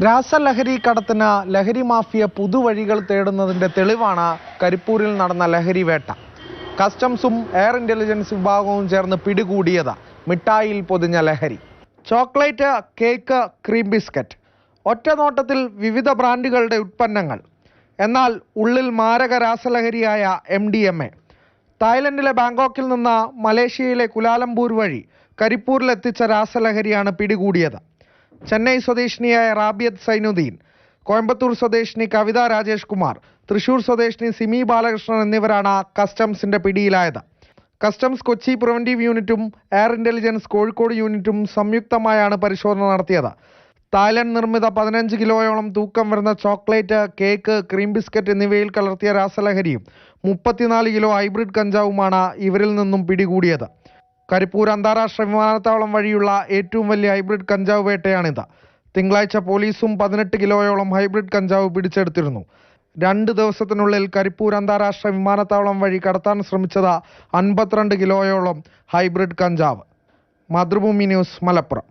രാസലഹരി കടത്തിന് ലഹരി മാഫിയ പുതുവഴികൾ തേടുന്നതിന്റെ തെളിവാണ് കരിപ്പൂരിൽ നടന്ന ലഹരി വേട്ട. കസ്റ്റംസും എയർ ഇന്റലിജൻസ് വിഭാഗവും ചേർന്ന് പിടികൂടിയത് മിഠായിയിൽ പൊതിഞ്ഞ ലഹരി. Chocolate, cake, cream biscuit. ഒറ്റ നോട്ടത്തിൽ വിവിധ ബ്രാൻഡുകളുടെ ഉൽപ്പന്നങ്ങൾ. എന്നാൽ ഉള്ളിൽ മാരക രാസലഹരിയായ MDMA. തായ്ലൻഡിലെ ബാങ്കോക്കിൽ നിന്ന് മലേഷ്യയിലെ കുലാലംപൂർ വഴി കരിപ്പൂരിലെത്തിച്ച രാസലഹരിയാണ് പിടികൂടിയത്. ചെന്നൈ സ്വദേശിനിയായ റാബിയത്ത് സൈനുദ്ദീൻ, കോയമ്പത്തൂർ സ്വദേശിനി കവിത രാജേഷ് കുമാർ, തൃശൂർ സ്വദേശിനി സിമി ബാലകൃഷ്ണൻ എന്നിവരാണ് കസ്റ്റംസിന്റെ പിടിയിലായത്. കസ്റ്റംസ് കൊച്ചി പ്രിവന്റീവ് യൂണിറ്റും എയർ ഇന്റലിജൻസ് കോഴിക്കോട് യൂണിറ്റും സംയുക്തമായാണ് പരിശോധന നടത്തിയത്. തായ്ലൻഡ് നിർമ്മിത 15 കിലോയോളം തൂക്കം വരുന്ന ചോക്ലേറ്റ്, കേക്ക്, ക്രീം ബിസ്ക്കറ്റ് എന്നിവയിൽ കലർത്തിയ രാസലഹരിയും 34 കിലോ ഹൈബ്രിഡ് കഞ്ചാവുമാണ് ഇവരിൽ നിന്നും പിടികൂടിയത്. കരിപ്പൂർ അന്താരാഷ്ട്ര വിമാനത്താവളം വഴിയുള്ള ഏറ്റവും വലിയ ഹൈബ്രിഡ് കഞ്ചാവ് വേട്ടയാണിത്. തിങ്കളാഴ്ച പോലീസും 18 കിലോയോളം ഹൈബ്രിഡ് കഞ്ചാവ് പിടിച്ചെടുത്തിരുന്നു. 2 ദിവസത്തിനുള്ളിൽ കരിപ്പൂർ അന്താരാഷ്ട്ര വിമാനത്താവളം വഴി കടത്താൻ ശ്രമിച്ചത് 52 കിലോയോളം ഹൈബ്രിഡ് കഞ്ചാവ്. മാതൃഭൂമി ന്യൂസ്, മലപ്പുറം.